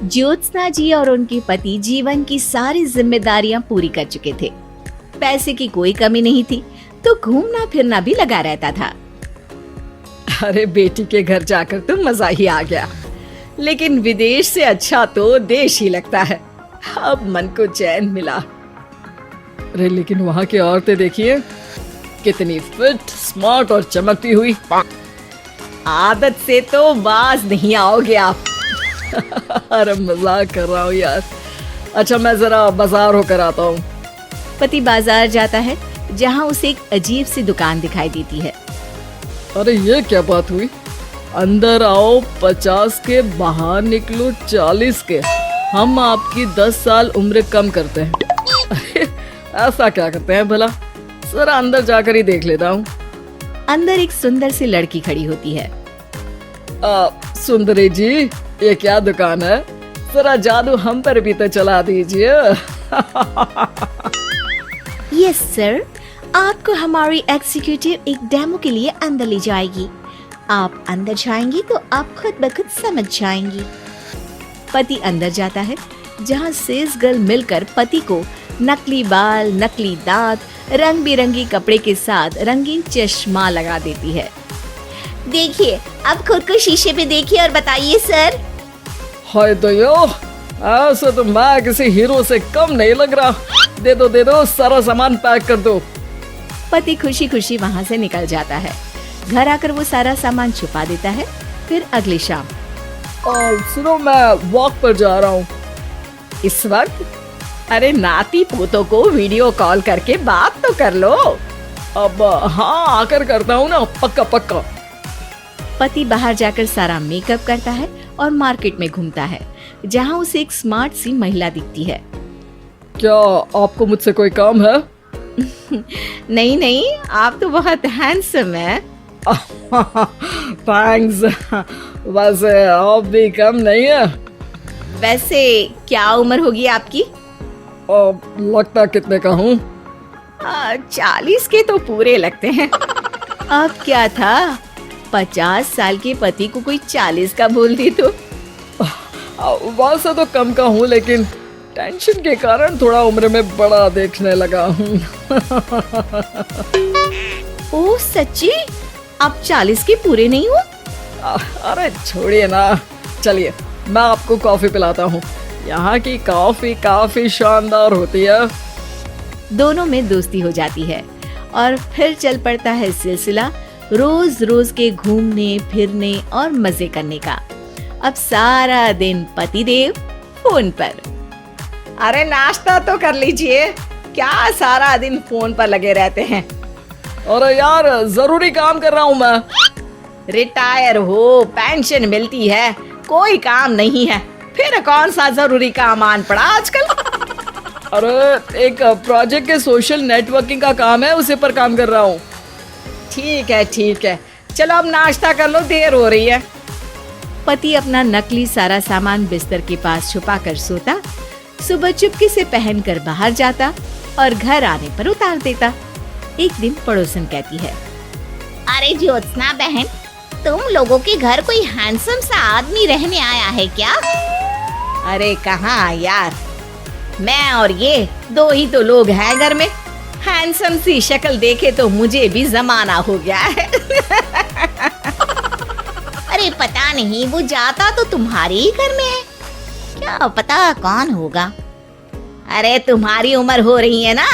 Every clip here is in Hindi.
ज्योत्सना जी और उनके पति जीवन की सारी जिम्मेदारियां पूरी कर चुके थे। पैसे की कोई कमी नहीं थी, तो घूमना फिरना भी लगा रहता था। अरे बेटी के घर जाकर तो मजा ही आ गया, लेकिन विदेश से अच्छा तो देश ही लगता है। अब मन को चैन मिला। अरे लेकिन वहाँ की औरतें देखिए, कितनी फिट, स्मार्ट और चमकती हुई। आदत से तो बाज नहीं आओगे आप। अरे मजाक कर रहा हूँ यार। अच्छा मैं जरा बाजार होकर आता हूँ। पति बाजार जाता है, जहाँ उसे एक अजीब सी दुकान दिखाई देती है। अरे ये क्या बात हुई? अंदर आओ 50 के, बाहर निकलो 40 के। हम आपकी 10 साल उम्र कम करते हैं। अरे ऐसा क्या करते हैं भला? जरा अंदर जाकर ही देख लेता हूँ। अंदर एक सुंदर सी लड़की खड़ी होती है। सुंदरी जी, ये क्या दुकान है? जरा जादू हम पर भी तो चला दीजिए। यस सर, आपको हमारी एग्जीक्यूटिव एक डेमो के लिए अंदर ले जाएगी। आप अंदर जाएंगी तो आप खुद ब खुद समझ जाएंगी। पति अंदर जाता है, जहाँ सेल्स गर्ल मिलकर पति को नकली बाल, नकली दांत, रंग बिरंगी कपड़े के साथ रंगीन चश्मा लगा देती है। देखिए, अब खुद को शीशे पे देखिए और बताइए सर। हाय दयो, ऐसा तो मैं किसी हीरो से कम नहीं लग रहा। दे दो, सारा सामान पैक कर दो। पति खुशी खुशी वहाँ से निकल जाता है। घर आकर वो सारा सामान छुपा देता है। फिर अगली शाम, सुनो मैं वॉक पर जा रहा हूँ। इस वक्त? अरे नाती पोतों को वीडियो कॉल करके बात तो कर लो। अब हाँ आकर करता हूँ ना, पक्का पक्का। पति बाहर जाकर सारा मेकअप करता है और मार्केट में घूमता है, जहाँ उसे एक स्मार्ट सी महिला दिखती है। क्या आपको मुझसे कोई काम है? नहीं, आप तो बहुत हैंडसम हैं। थैंक्स। वैसे आप भी कम नहीं है। वैसे क्या उम्र होगी आपकी? लगता कितने का हूँ? 40 के तो पूरे लगते हैं। अब क्या था, 50 साल के पति को कोई 40 का बोल दी तो। वैसे तो कम का हूँ, लेकिन टेंशन के कारण थोड़ा उम्र में बड़ा देखने लगा हूँ। ओह सच्ची? आप 40 के पूरे नहीं हो? अरे छोड़िए ना, चलिए मैं आपको कॉफी पिलाता हूँ। यहाँ की कॉफी काफी शानदार होती है। दोनों में दोस्ती हो जाती है और फिर चल पड़ता है सिलसिला रोज रोज के घूमने फिरने और मजे करने का। अब सारा दिन पतिदेव फोन पर। अरे नाश्ता तो कर लीजिए, क्या सारा दिन फोन पर लगे रहते हैं? अरे यार जरूरी काम कर रहा हूँ मैं। रिटायर हो, पेंशन मिलती है, कोई काम नहीं है, फिर कौन सा जरूरी काम आन पड़ा आजकल? अरे एक प्रोजेक्ट के सोशल नेटवर्किंग का काम है, उसी पर काम कर रहा हूँ। ठीक है, चलो अब नाश्ता कर लो, देर हो रही है। पति अपना नकली सारा सामान बिस्तर के पास छुपा कर सोता, सुबह चुपके से पहनकर बाहर जाता और घर आने पर उतार देता। एक दिन पड़ोसन कहती है, अरे ज्योत्सना बहन, तुम लोगों के घर कोई हैंडसम सा आदमी रहने आया है क्या? अरे कहाँ यार, मैं और ये दो ही तो लोग हैं घर में। हैंडसम सी शक्ल देखे तो मुझे भी जमाना हो गया है। अरे पता नहीं, वो जाता तो तुम्हारे ही घर में है, क्या पता कौन होगा। अरे तुम्हारी उम्र हो रही है ना,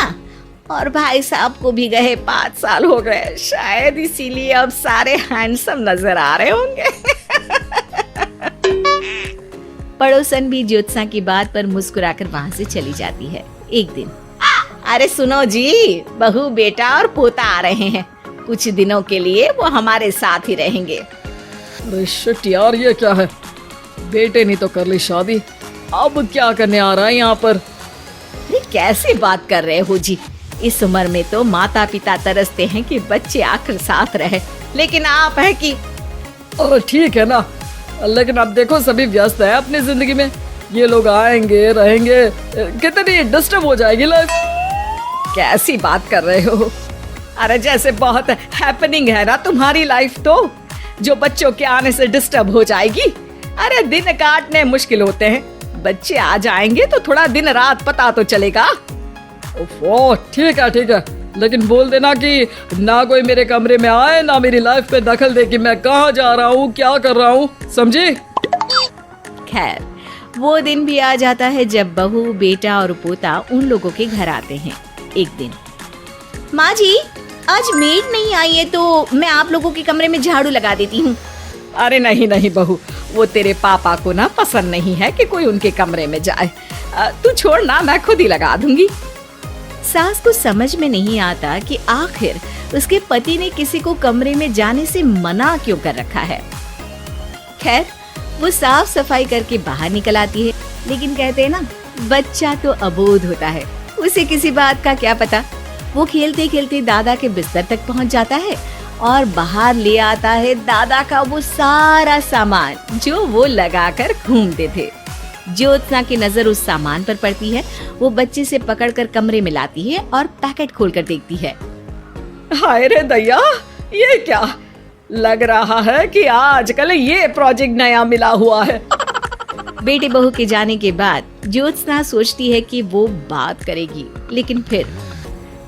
और भाई साहब को भी गए 5 साल हो गए, शायद इसीलिए अब सारे हैंडसम नजर आ रहे होंगे। पड़ोसन भी ज्योत्सना की बात पर मुस्कुराकर वहाँ से चली जाती है। एक दिन, अरे सुनो जी, बहू बेटा और पोता आ रहे हैं, कुछ दिनों के लिए वो हमारे साथ ही रहेंगे। अरे शिट यार, ये क्या है? बेटे ने तो कर ली शादी, अब क्या करने आ रहा है यहाँ पर? अरे कैसी बात कर रहे हो जी, इस उम्र में तो माता पिता तरसते हैं कि बच्चे आखिर साथ रहे, लेकिन आप है कि। अरे ठीक है ना, लेकिन अब देखो सभी व्यस्त है अपनी जिंदगी में, ये लोग आएंगे रहेंगे, कितनी डिस्टर्ब हो जाएगी लाइफ। कैसी बात कर रहे हो? अरे जैसे बहुत हैपनिंग है ना तुम्हारी लाइफ, तो जो बच्चों के आने से डिस्टर्ब हो जाएगी। अरे दिन काटने मुश्किल होते हैं, बच्चे आ जाएंगे तो थोड़ा दिन रात पता तो चलेगा। ओह ठीक है, लेकिन बोल देना कि ना कोई मेरे कमरे में आए, ना मेरी लाइफ पे दखल दे कि मैं कहाँ जा रहा हूँ, क्या कर रहा हूँ, समझी? खैर, वो दिन भी आ जाता है जब बहू, बेटा और पोता उन लोगों के घर आते हैं। एक दिन, माँ जी, आज मेड नहीं आई है तो मैं आप लोगों के कमरे में झाड़ू लगा देती हूँ। अरे नहीं बहू, वो तेरे पापा को ना पसंद नहीं है कि कोई उनके कमरे में जाए। तू छोड़ ना, मैं खुद ही लगा दूंगी। सास को समझ में नहीं आता कि आखिर उसके पति ने किसी को कमरे में जाने से मना क्यों कर रखा है। खैर, वो साफ सफाई करके बाहर निकल आती है, लेकिन कहते हैं ना, बच्चा तो अबोध होता है, उसे किसी बात का क्या पता। वो खेलते खेलते दादा के बिस्तर तक पहुंच जाता है और बाहर ले आता है दादा का वो सारा सामान जो वो लगाकर घूमते थे। ज्योत्सना की नजर उस सामान पर पड़ती है। वो बच्चे से पकड़कर कमरे में लाती है और पैकेट खोलकर देखती है। हाय रे दैया, ये क्या? लग रहा है कि आजकल ये प्रोजेक्ट नया मिला हुआ है। बेटे बहू के जाने के बाद ज्योत्सना सोचती है कि वो बात करेगी, लेकिन फिर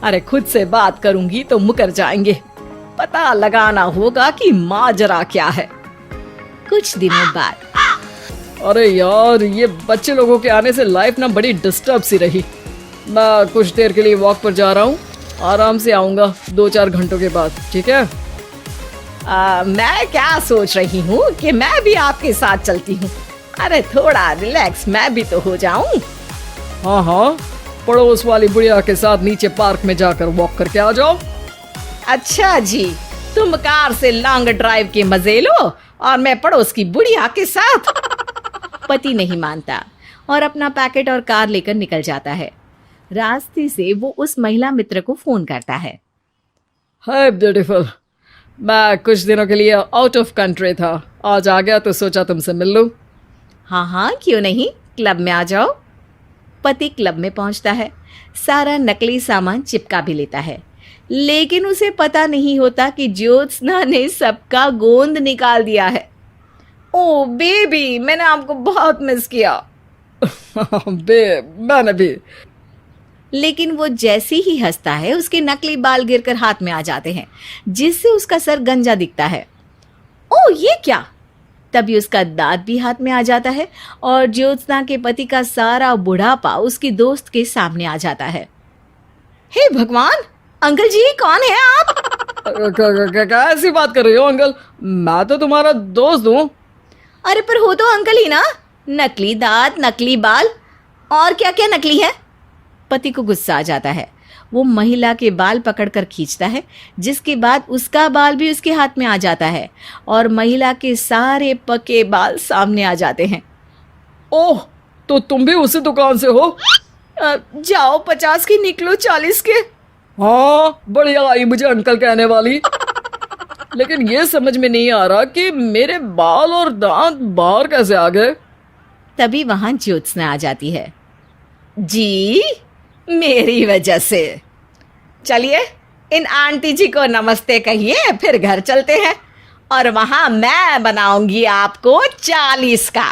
अरे खुद से बात करूंगी तो मुकर जाएंगे। पता लगाना होगा कि माजरा क्या है। कुछ दिनों बाद, अरे यार, ये बच्चे लोगों के आने से लाइफ ना बड़ी डिस्टर्ब सी रही। मैं कुछ देर के लिए वॉक पर जा रहा हूँ, आराम से आऊंगा 2-4 घंटों के बाद, ठीक है? मैं क्या सोच रही हूँ कि मैं भी आपके साथ चलती हूँ। अरे थोड़ा रिलैक्स मैं भी तो हो जाऊं। हाँ, पड़ोस वाली बुढ़िया के साथ नीचे पार्क में जाकर वॉक करके आ जाओ। अच्छा जी, तुम कार से लॉन्ग ड्राइव के मजे लो और मैं पड़ोस की बुढ़िया के साथ। पति नहीं मानता और अपना पैकेट और कार लेकर निकल जाता है। रास्ते से वो उस महिला मित्र को फोन करता है। हाय ब्यूटीफुल, मैं कुछ दिनों के लिए आउट ऑफ कंट्री था, आज आ गया तो सोचा तुमसे मिल लूं। हाँ, क्यों नहीं, क्लब में आ जाओ। पति क्लब में पहुंचता है, सारा नकली सामान चिपका भी लेता है, लेकिन उसे पता नहीं होता कि ज्योत्सना ने सबका गोंद निकाल दिया है। ओ बेबी, मैंने आपको बहुत मिस किया। मैंने भी। लेकिन वो जैसे ही हंसता है, उसके नकली बाल गिरकर हाथ में आ जाते हैं, जिससे उसका सर गंजा दिखता है। ओ ये क्या? तभी उसका दांत भी हाथ में आ जाता है और ज्योत्सना के पति का सारा बुढ़ापा उसकी दोस्त के सामने आ जाता है। हे भगवान, अंकल जी कौन है आप? क्या ऐसी बात कर रही हो अंकल? मैं तो तुम्हारा दोस्त हूँ। अरे पर हो तो अंकल ही ना। नकली दांत, नकली बाल और क्या क्या नकली है। पति को गुस्सा आ जाता है। वो महिला के बाल पकड़कर खींचता है, जिसके बाद उसका बाल भी उसके हाथ में आ जाता है और महिला के सारे पके बाल सामने आ जाते हैं। ओह, तो तुम भी उसी दुकान से हो? जाओ 50 की निकलो 40 के। हाँ, बढ़िया आई मुझे अंकल कहने वाली। लेकिन ये समझ में नहीं आ रहा कि मेरे बाल और दांत बाहर कैसे आ गए। तभी वहां ज्योत्सना आ जाती है। जी, मेरी वजह से। चलिए इन आंटी जी को नमस्ते कहिए, फिर घर चलते हैं और वहां मैं बनाऊंगी आपको 40 का।